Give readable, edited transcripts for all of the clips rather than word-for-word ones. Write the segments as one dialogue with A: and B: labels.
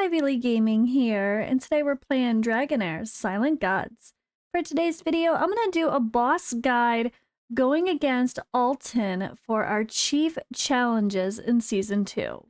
A: Ivy League Gaming here, and today we're playing Dragonheir Silent Gods. For today's video, I'm going to do a boss guide going against Alton for our chief challenges in Season 2.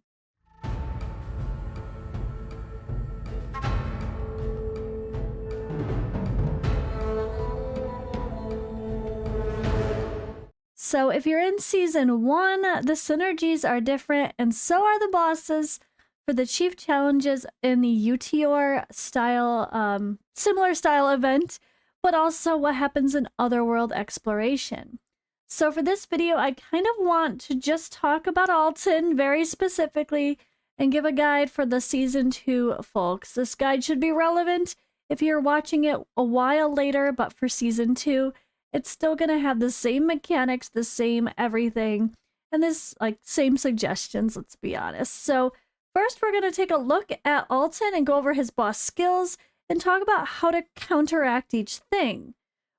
A: So if you're in Season 1, the synergies are different, and so are the bosses. For the chief challenges in the UTR style, similar style event, but also what happens in Otherworld Exploration. So for this video, I kind of want to just talk about Alton very specifically and give a guide for the Season 2 folks. This guide should be relevant if you're watching it a while later, but for Season 2, it's still going to have the same mechanics, the same everything, and this same suggestions, let's be honest. So first, we're going to take a look at Alton and go over his boss skills and talk about how to counteract each thing.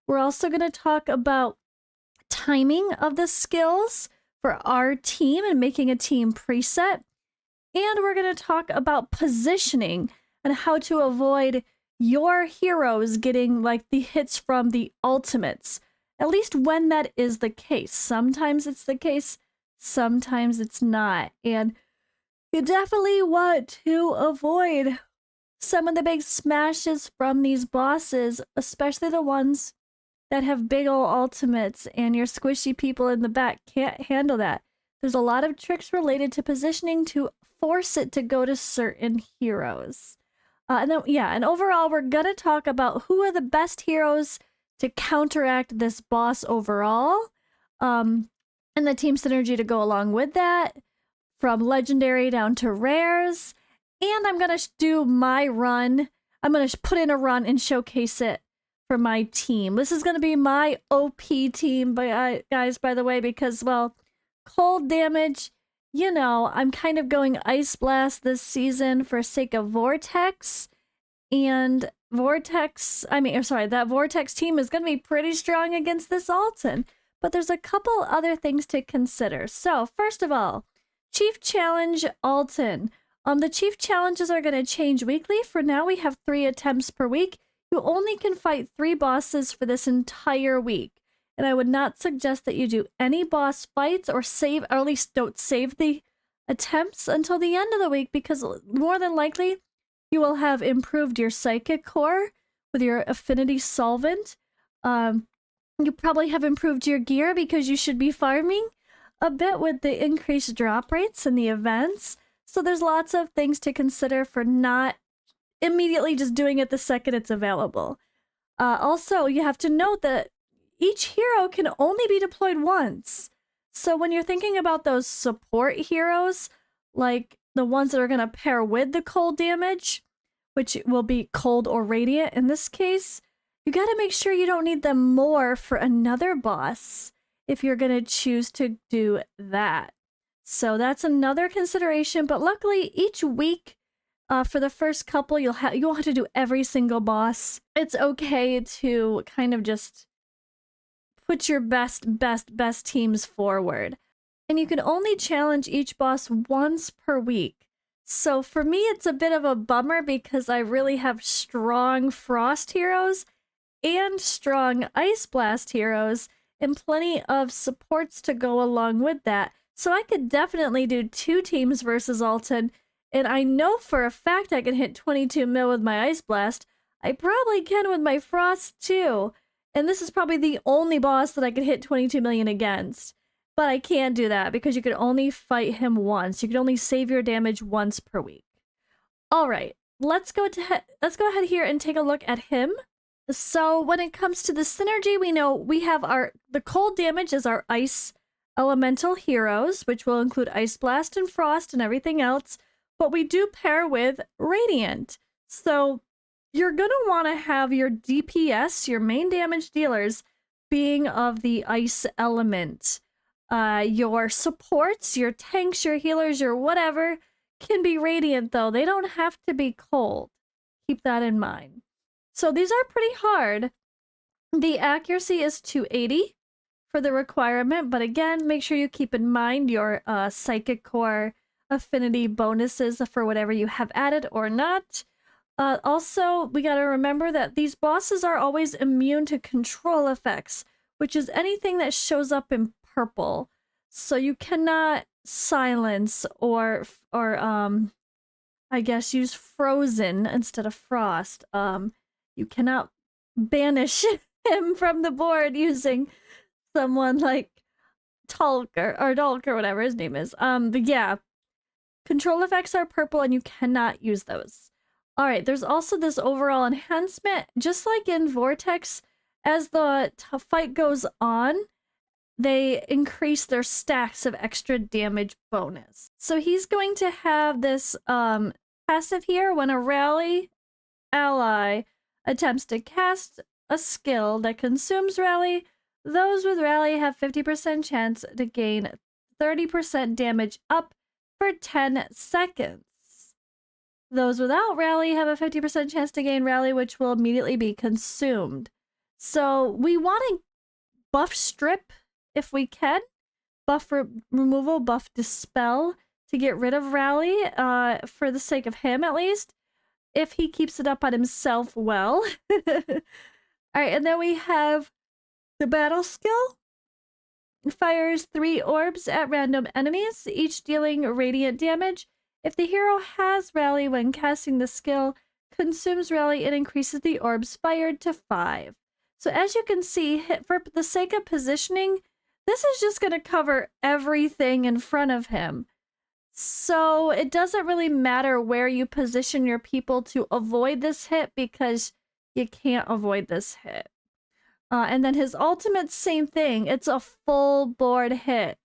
A: We're also going to talk about timing of the skills for our team and making a team preset. And we're going to talk about positioning and how to avoid your heroes getting the hits from the ultimates, at least when that is the case. Sometimes it's the case, sometimes it's not. And you definitely want to avoid some of the big smashes from these bosses, especially the ones that have big ol' ultimates and your squishy people in the back can't handle that. There's a lot of tricks related to positioning to force it to go to certain heroes. And overall, we're going to talk about who are the best heroes to counteract this boss overall, and the team synergy to go along with that, from legendary down to rares. And I'm going to do my run. I'm going to put in a run and showcase it for my team. This is going to be my OP team, guys, by the way, because, well, cold damage, you know, I'm kind of going Ice Blast this season for sake of Vortex. And that Vortex team is going to be pretty strong against this Alton. But there's a couple other things to consider. So, first of all, Chief Challenge Alton. The Chief Challenges are going to change weekly. For now, we have 3 attempts per week. You only can fight 3 bosses for this entire week. And I would not suggest that you do any boss fights or at least don't save the attempts until the end of the week, because more than likely you will have improved your psychic core with your affinity solvent. You probably have improved your gear because you should be farming a bit with the increased drop rates and the events. So there's lots of things to consider for not immediately just doing it the second it's available. Also, you have to note that each hero can only be deployed once. So when you're thinking about those support heroes, like the ones that are going to pair with the cold damage, which will be cold or radiant in this case, you got to make sure you don't need them more for another boss if you're going to choose to do that. So that's another consideration, but luckily each week for the first couple, you won't have to do every single boss. It's okay to kind of just put your best teams forward. And you can only challenge each boss once per week. So for me, it's a bit of a bummer because I really have strong Frost heroes and strong Ice Blast heroes and plenty of supports to go along with that. So I could definitely do 2 teams versus Alton, and I know for a fact I can hit 22 mil with my Ice Blast. I probably can with my Frost too. And this is probably the only boss that I could hit 22 million against. But I can't do that because you could only fight him once. You could only save your damage once per week. All right, let's go ahead here and take a look at him. So when it comes to the synergy, we know we have the cold damage is our ice elemental heroes, which will include Ice Blast and Frost and everything else. But we do pair with Radiant. So you're going to want to have your DPS, your main damage dealers, being of the ice element. Your supports, your tanks, your healers, your whatever, can be radiant though. They don't have to be cold. Keep that in mind. So these are pretty hard. The accuracy is 280 for the requirement, but again, make sure you keep in mind your psychic core affinity bonuses for whatever you have added or not. Also, we got to remember that these bosses are always immune to control effects, which is anything that shows up in purple. So you cannot silence or I guess use frozen instead of frost. You cannot banish him from the board using someone like Tulk or Dulk or whatever his name is. But yeah, control effects are purple and you cannot use those. All right, there's also this overall enhancement. Just like in Vortex, as the fight goes on, they increase their stacks of extra damage bonus. So he's going to have this passive here when a rally ally attempts to cast a skill that consumes rally. Those with rally have 50% chance to gain 30% damage up for 10 seconds. Those without rally have a 50% chance to gain rally, which will immediately be consumed. So we want to buff strip if we can. Buff removal, buff dispel to get rid of rally for the sake of him at least. If he keeps it up on himself, well. Alright, and then we have the battle skill. Fires 3 orbs at random enemies, each dealing radiant damage. If the hero has rally when casting the skill, consumes rally and increases the orbs fired to 5. So as you can see, for the sake of positioning, this is just going to cover everything in front of him. So it doesn't really matter where you position your people to avoid this hit because you can't avoid this hit. And then his ultimate, same thing. It's a full board hit.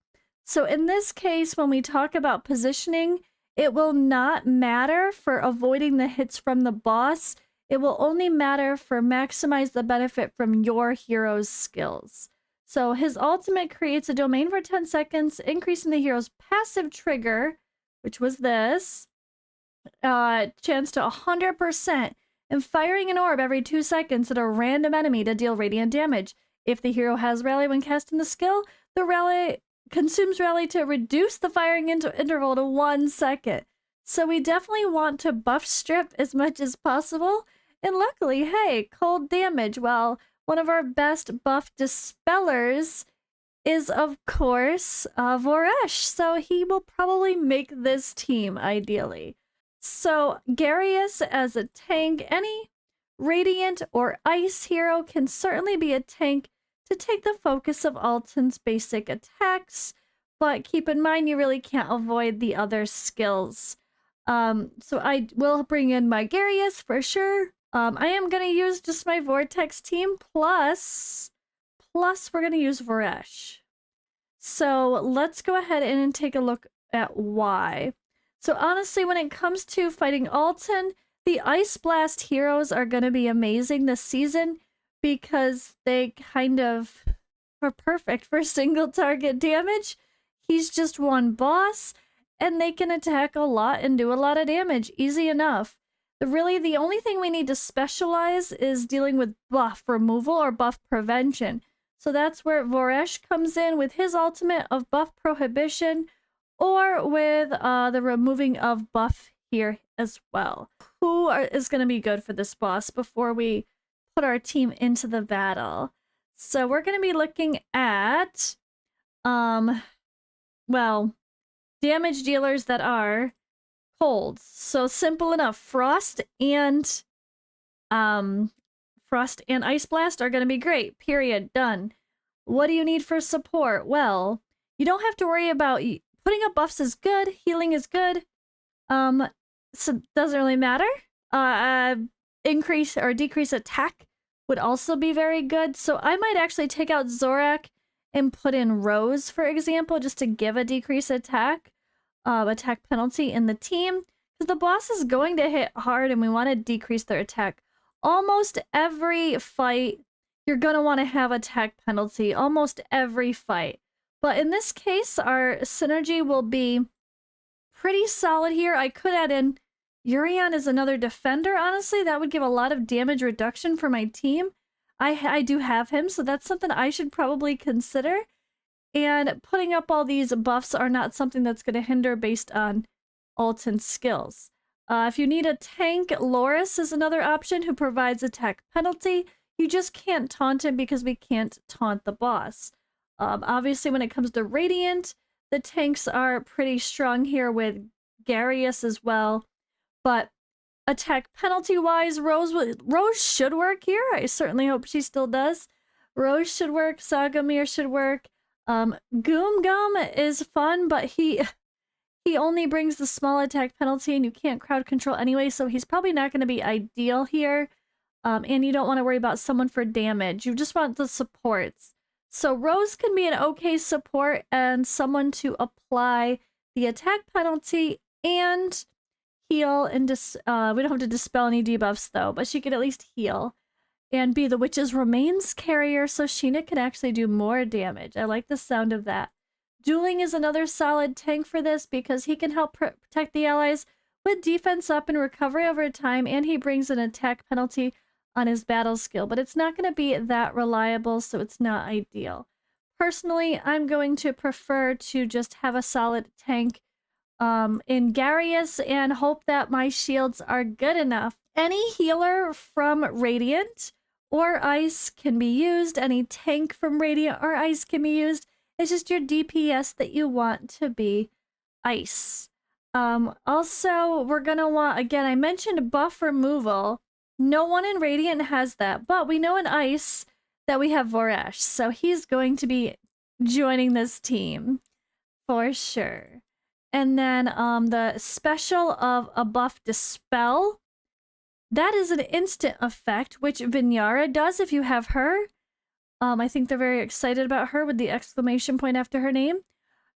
A: So in this case, when we talk about positioning, it will not matter for avoiding the hits from the boss. It will only matter for maximize the benefit from your hero's skills. So his ultimate creates a domain for 10 seconds, increasing the hero's passive trigger, which was this, chance to 100%, and firing an orb every 2 seconds at a random enemy to deal radiant damage. If the hero has rally when casting the skill, the rally consumes rally to reduce the firing interval to 1 second. So we definitely want to buff strip as much as possible. And luckily, hey, cold damage. Well, one of our best buff dispellers is, of course, Voresh. So he will probably make this team, ideally. So Garius as a tank, any radiant or ice hero can certainly be a tank to take the focus of Alton's basic attacks, but keep in mind you really can't avoid the other skills. So I will bring in my Garius for sure. I am going to use just my Vortex team, plus we're going to use Voresh. So let's go ahead and take a look at why. So honestly, when it comes to fighting Alton, the Ice Blast heroes are going to be amazing this season because they kind of are perfect for single target damage. He's just one boss, and they can attack a lot and do a lot of damage. Easy enough. Really, the only thing we need to specialize is dealing with buff removal or buff prevention. So that's where Voresh comes in with his ultimate of buff prohibition, or with the removing of buff here as well. Who is going to be good for this boss before we put our team into the battle? So we're going to be looking at, well, damage dealers that are cold. So simple enough. Frost and Ice Blast are going to be great. Period. Done. What do you need for support? Well, you don't have to worry about putting up buffs is good. Healing is good. So it doesn't really matter. Increase or decrease attack would also be very good. So I might actually take out Zorak and put in Rose, for example, just to give a decrease attack penalty in the team. Because the boss is going to hit hard and we want to decrease their attack. Almost every fight, you're going to want to have attack penalty. Almost every fight. But in this case, our synergy will be pretty solid here. I could add in Urian as another defender, honestly. That would give a lot of damage reduction for my team. I do have him, so that's something I should probably consider. And putting up all these buffs are not something that's going to hinder based on Alton's skills. If you need a tank, Loris is another option who provides attack penalty. You just can't taunt him because we can't taunt the boss. Obviously, when it comes to Radiant, the tanks are pretty strong here with Garius as well. But attack penalty-wise, Rose should work here. I certainly hope she still does. Rose should work. Sagamir should work. Goom Gum is fun, but he only brings the small attack penalty and you can't crowd control anyway, so he's probably not going to be ideal here. And you don't want to worry about someone for damage. You just want the supports. So Rose can be an okay support and someone to apply the attack penalty and heal and we don't have to dispel any debuffs though, but she could at least heal. And be the Witch's Remains carrier so Sheena can actually do more damage. I like the sound of that. Dueling is another solid tank for this because he can help protect the allies with defense up and recovery over time, and he brings an attack penalty on his battle skill, but it's not going to be that reliable, so it's not ideal. Personally, I'm going to prefer to just have a solid tank in Garius and hope that my shields are good enough. Any healer from Radiant or Ice can be used. Any tank from Radiant or Ice can be used. It's just your DPS that you want to be Ice. Also, we're going to want, again, I mentioned buff removal. No one in Radiant has that, but we know in Ice that we have Voresh, so he's going to be joining this team for sure. And then the special of a buff Dispel. That is an instant effect, which Vinyara does if you have her. I think they're very excited about her with the exclamation point after her name.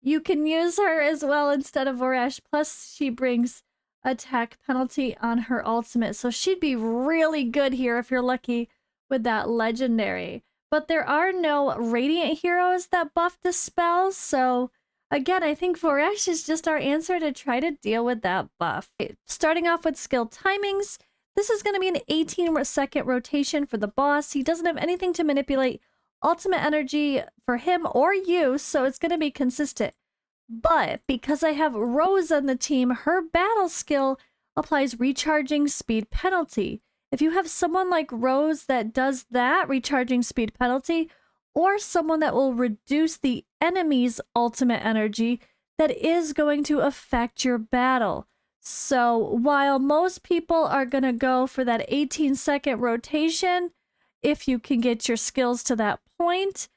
A: You can use her as well instead of Voresh. Plus, she brings attack penalty on her ultimate. So she'd be really good here if you're lucky with that legendary. But there are no Radiant heroes that buff Dispel. So again, I think Voresh is just our answer to try to deal with that buff. Starting off with skill timings. This is going to be an 18-second rotation for the boss. He doesn't have anything to manipulate ultimate energy for him or you, so it's going to be consistent. But because I have Rose on the team, her battle skill applies recharging speed penalty. If you have someone like Rose that does that recharging speed penalty, or someone that will reduce the enemy's ultimate energy, that is going to affect your battle. So while most people are going to go for that 18-second rotation, if you can get your skills to that point,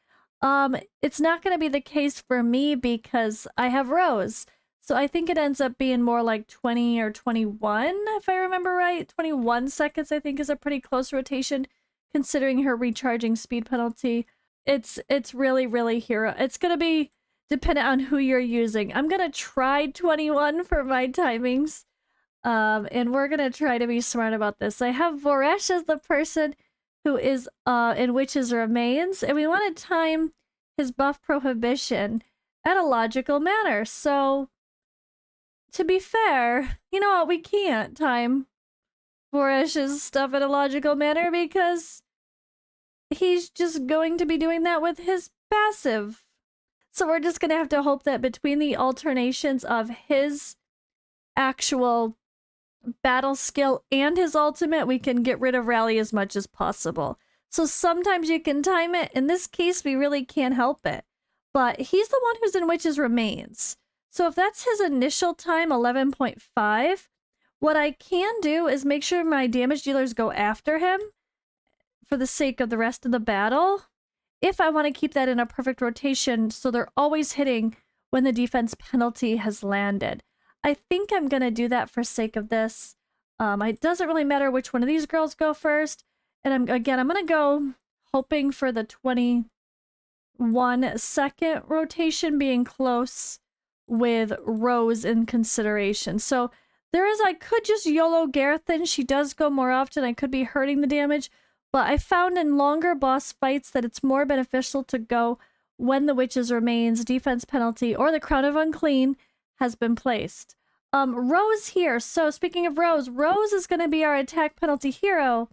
A: it's not going to be the case for me because I have Rose. So I think it ends up being more like 20 or 21, if I remember right. 21 seconds, I think, is a pretty close rotation, considering her recharging speed penalty. It's really, really hero. It's going to be dependent on who you're using. I'm going to try 21 for my timings. And we're going to try to be smart about this. I have Voresh as the person who is in Witch's Remains, and we want to time his buff prohibition at a logical manner. So, to be fair, you know what? We can't time Voresh's stuff in a logical manner because he's just going to be doing that with his passive. So we're just going to have to hope that between the alternations of his actual battle skill and his ultimate, we can get rid of Rally as much as possible. So sometimes you can time it. In this case, we really can't help it. But he's the one who's in Witch's Remains. So if that's his initial time, 11.5, what I can do is make sure my damage dealers go after him for the sake of the rest of the battle. If I want to keep that in a perfect rotation so they're always hitting when the defense penalty has landed. I think I'm going to do that for sake of this. It doesn't really matter which one of these girls go first. And I'm going to go hoping for the 21-second rotation being close with Rose in consideration. So I could just YOLO Garthen. She does go more often. I could be hurting the damage. But I found in longer boss fights that it's more beneficial to go when the Witch's Remains, defense penalty, or the Crown of Unclean has been placed. Rose here. So speaking of Rose, Rose is going to be our attack penalty hero.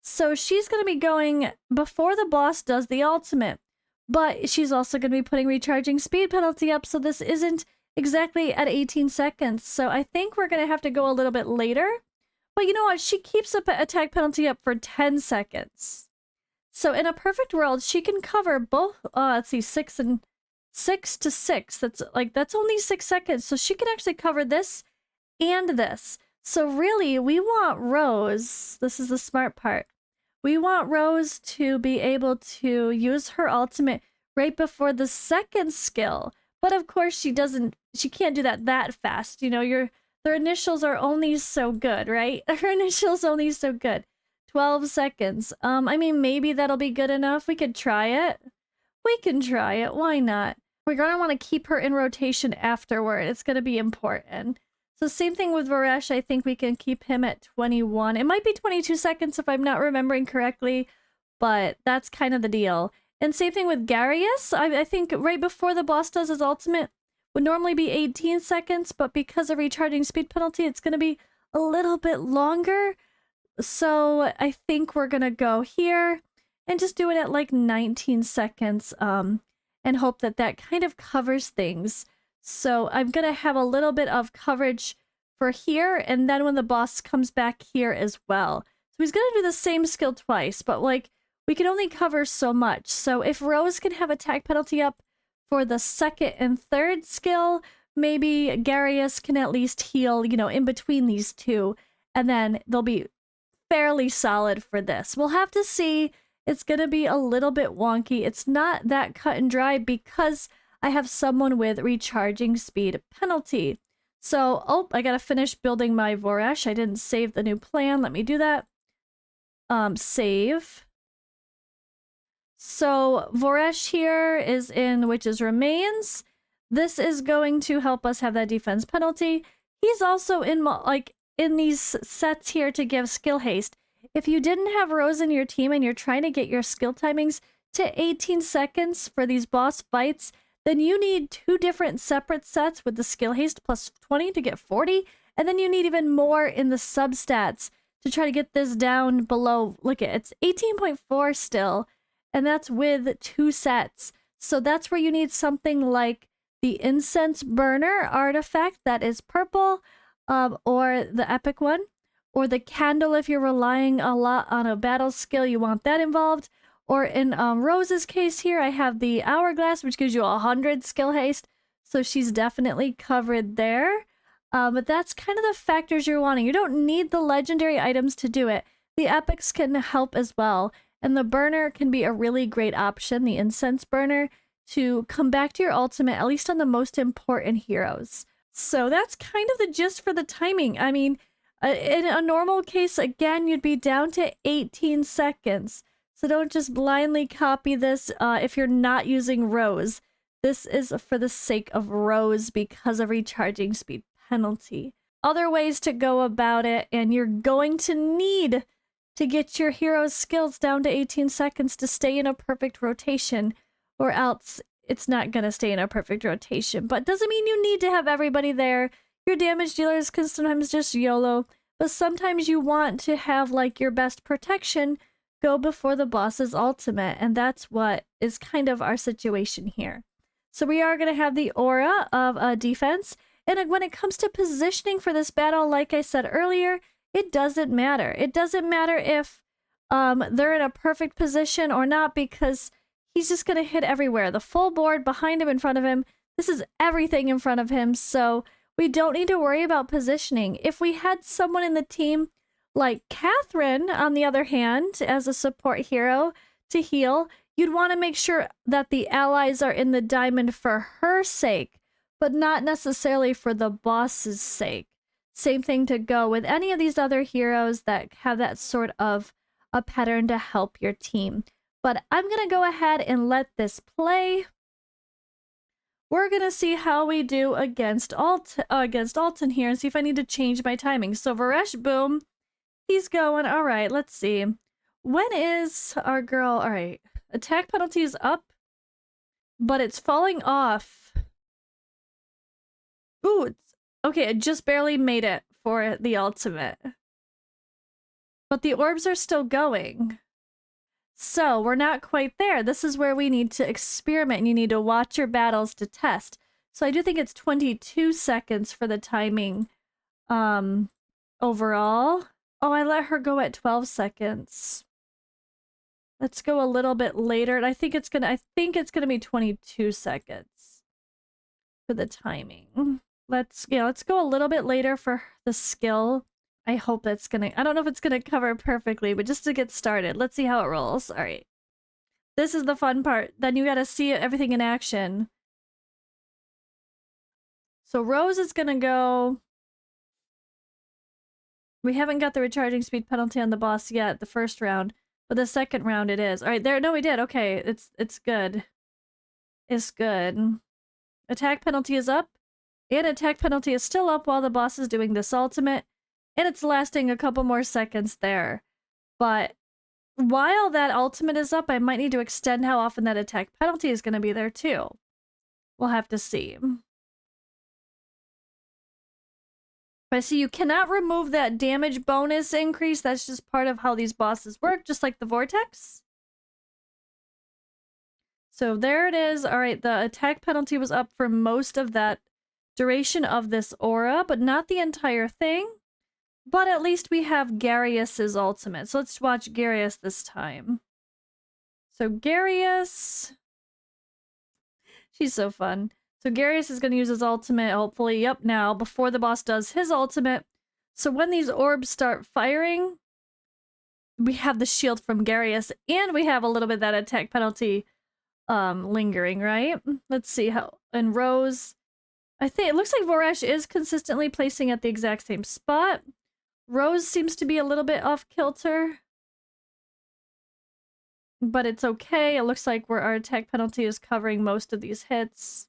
A: So she's going to be going before the boss does the ultimate. But she's also going to be putting recharging speed penalty up, so this isn't exactly at 18 seconds. So I think we're going to have to go a little bit later. But you know what? She keeps the attack penalty up for 10 seconds. So in a perfect world, she can cover both, let's see, 6 to 6. That's only 6 seconds. So she can actually cover this and this. So really, we want Rose, this is the smart part, we want Rose to be able to use her ultimate right before the second skill. But of course, she can't do that fast. You know, their initials are only so good, right? Her initials only so good. 12 seconds. I mean, maybe that'll be good enough. We could try it. We can try it. Why not? We're going to want to keep her in rotation afterward. It's going to be important. So same thing with Varesh. I think we can keep him at 21. It might be 22 seconds if I'm not remembering correctly, but that's kind of the deal. And same thing with Garius. I think right before the boss does his ultimate would normally be 18 seconds, but because of recharging speed penalty, it's going to be a little bit longer. So I think we're going to go here and just do it at like 19 seconds and hope that that kind of covers things. So I'm going to have a little bit of coverage for here, and then when the boss comes back here as well. So he's going to do the same skill twice, but like we can only cover so much. So if Rose can have attack penalty up for the second and third skill, maybe Garius can at least heal, you know, in between these two, and then they'll be fairly solid for this. We'll have to see. It's going to be a little bit wonky. It's not that cut and dry because I have someone with recharging speed penalty. So, oh, I gotta finish building my Varesh. I didn't save the new plan. Let me do that. Save. So, Varesh here is in Witch's Remains. This is going to help us have that defense penalty. He's also in, like, in these sets here to give skill haste. If you didn't have Rose in your team and you're trying to get your skill timings to 18 seconds for these boss fights, then you need 2 different separate sets with the skill haste plus 20 to get 40, and then you need even more in the substats to try to get this down below. Look at it's 18.4 still, and that's with 2 sets. So that's where you need something like the Incense Burner artifact that is purple, or the epic one, or the candle if you're relying a lot on a battle skill, you want that involved. Or in Rose's case here, I have the Hourglass, which gives you 100 skill haste. So she's definitely covered there. But that's kind of the factors you're wanting. You don't need the legendary items to do it. The epics can help as well. And the burner can be a really great option, the incense burner, to come back to your ultimate, at least on the most important heroes. So that's kind of the gist for the timing. I mean, in a normal case, again, you'd be down to 18 seconds. So don't just blindly copy this if you're not using Rose. This is for the sake of Rose because of recharging speed penalty. Other ways to go about it, and you're going to need to get your hero's skills down to 18 seconds to stay in a perfect rotation, or else it's not going to stay in a perfect rotation. But doesn't mean you need to have everybody there. Your damage dealers can sometimes just YOLO, but sometimes you want to have like your best protection go before the boss's ultimate, and that's what is kind of our situation here. So we are going to have the aura of defense, and when it comes to positioning for this battle, like I said earlier, it doesn't matter. It doesn't matter if they're in a perfect position or not, because he's just going to hit everywhere. The full board behind him, in front of him, this is everything in front of him, so we don't need to worry about positioning. If we had someone in the team like Catherine, on the other hand, as a support hero to heal, you'd want to make sure that the allies are in the diamond for her sake, but not necessarily for the boss's sake. Same thing to go with any of these other heroes that have that sort of a pattern to help your team. But I'm going to go ahead and let this play. We're going to see how we do against Alton here and see if I need to change my timing. So Varesh, boom. He's going. All right, let's see. When is our girl? All right. Attack penalty is up, but it's falling off. Ooh, okay, it just barely made it for the ultimate. But the orbs are still going. So we're not quite there. This is where we need to experiment, and you need to watch your battles to test. So I do think it's 22 seconds for the timing overall. Oh, I let her go at 12 seconds. Let's go a little bit later, and I think it's gonna be 22 seconds for the timing. Let's go a little bit later for the skill. I hope that's gonna, I don't know if it's gonna cover perfectly, but just to get started, let's see how it rolls. All right. This is the fun part. Then you gotta see everything in action. So Rose is gonna go. We haven't got the recharging speed penalty on the boss yet, the first round. But the second round it is. All right, there. No, we did. Okay, it's good. It's good. Attack penalty is up. And attack penalty is still up while the boss is doing this ultimate. And it's lasting a couple more seconds there. But while that ultimate is up, I might need to extend how often that attack penalty is going to be there too. We'll have to see. But I see you cannot remove that damage bonus increase. That's just part of how these bosses work, just like the vortex. So there it is. All right, the attack penalty was up for most of that duration of this aura, but not the entire thing. But at least we have Garius's ultimate. So let's watch Garius this time. So Garius... She's so fun. So Garius is going to use his ultimate, hopefully, yep, now, before the boss does his ultimate. So when these orbs start firing, we have the shield from Garius, and we have a little bit of that attack penalty lingering, right? Let's see how... And Rose... I think it looks like Voresh is consistently placing at the exact same spot. Rose seems to be a little bit off kilter. But it's okay. It looks like our attack penalty is covering most of these hits.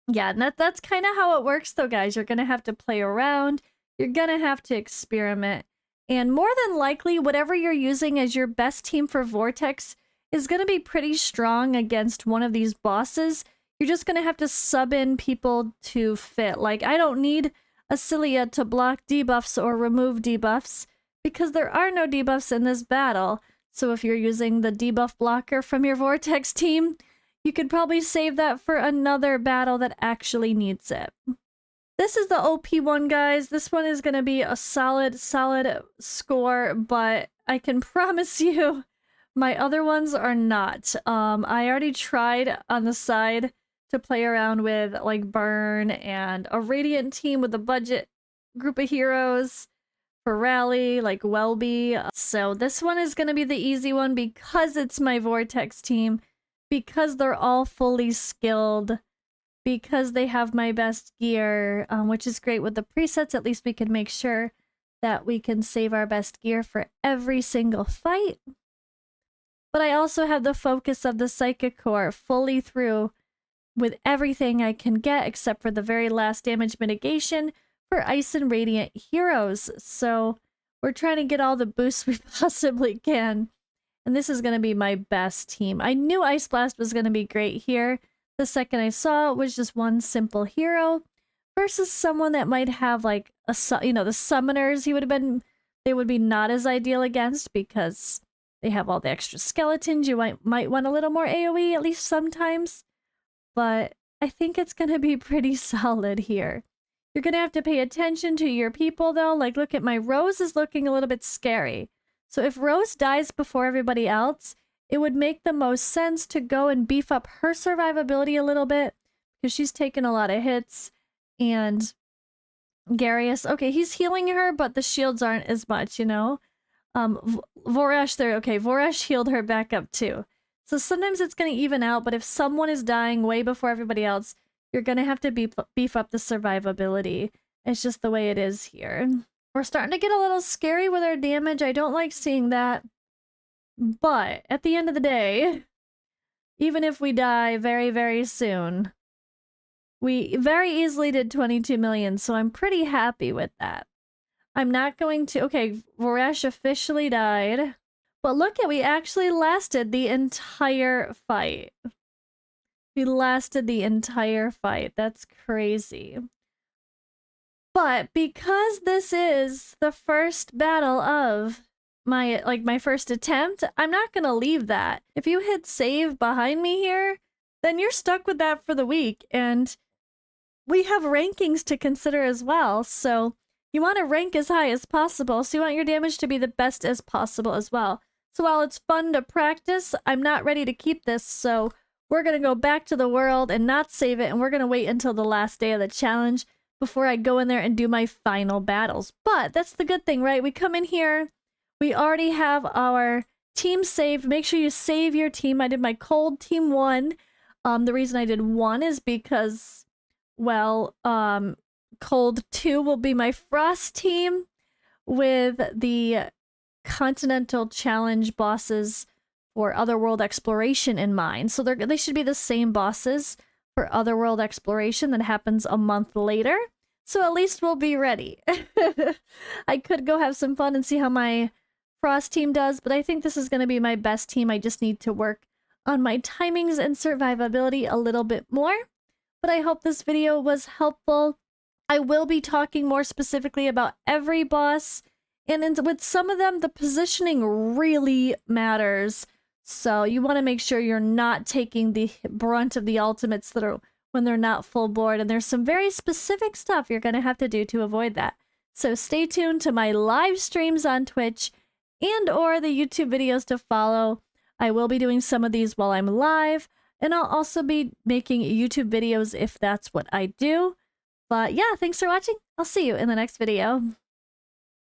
A: Yeah, and that's kind of how it works though, guys. You're going to have to play around. You're going to have to experiment. And more than likely, whatever you're using as your best team for Vortex is going to be pretty strong against one of these bosses. You're just going to have to sub in people to fit. Like, I don't need Acilia to block debuffs or remove debuffs because there are no debuffs in this battle. So if you're using the debuff blocker from your Vortex team, you could probably save that for another battle that actually needs it. This is the OP one, guys. This one is going to be a solid score, but I can promise you my other ones are not. I already tried on the side to play around with like Burn and a Radiant team with a budget group of heroes for Rally, like Welby. So this one is going to be the easy one because it's my Vortex team, because they're all fully skilled, because they have my best gear, which is great with the presets. At least we can make sure that we can save our best gear for every single fight. But I also have the focus of the Psychic Core fully through with everything I can get except for the very last damage mitigation for Ice and Radiant heroes. So we're trying to get all the boosts we possibly can. And this is going to be my best team. I knew Ice Blast was going to be great here. The second I saw it was just one simple hero versus someone that might have like the summoners they would be not as ideal against because they have all the extra skeletons. You might want a little more AoE at least sometimes. But I think it's going to be pretty solid here. You're going to have to pay attention to your people though. Like, look at my Rose is looking a little bit scary. So if Rose dies before everybody else, it would make the most sense to go and beef up her survivability a little bit because she's taken a lot of hits. And Garius, okay, he's healing her, but the shields aren't as much, you know? Voresh there, okay, Voresh healed her back up too. So sometimes it's going to even out, but if someone is dying way before everybody else, you're going to have to beef up the survivability. It's just the way it is here. We're starting to get a little scary with our damage. I don't like seeing that. But at the end of the day, even if we die very, very soon, we very easily did 22 million, so I'm pretty happy with that. I'm not going to... Okay, Voresh officially died. But look at, we actually lasted the entire fight. We lasted the entire fight. That's crazy. But because this is the first battle of my first attempt, I'm not gonna leave that. If you hit save behind me here, then you're stuck with that for the week. And we have rankings to consider as well. So you want to rank as high as possible. So you want your damage to be the best as possible as well. So while it's fun to practice, I'm not ready to keep this. So we're going to go back to the world and not save it. And we're going to wait until the last day of the challenge before I go in there and do my final battles. But that's the good thing, right? We come in here. We already have our team saved. Make sure you save your team. I did my cold team 1. The reason I did 1 is because, well, cold 2 will be my frost team with the continental challenge bosses for Otherworld Exploration in mind. So they should be the same bosses for Otherworld Exploration that happens a month later. So at least we'll be ready. I could go have some fun and see how my Frost team does, but I think this is going to be my best team. I just need to work on my timings and survivability a little bit more. But I hope this video was helpful. I will be talking more specifically about every boss, and with some of them, the positioning really matters. So you want to make sure you're not taking the brunt of the ultimates that are when they're not full board, and there's some very specific stuff you're going to have to do to avoid that. So stay tuned to my live streams on Twitch and or the YouTube videos to follow. I will be doing some of these while I'm live, and I'll also be making YouTube videos if that's what I do. But yeah, thanks for watching. I'll see you in the next video.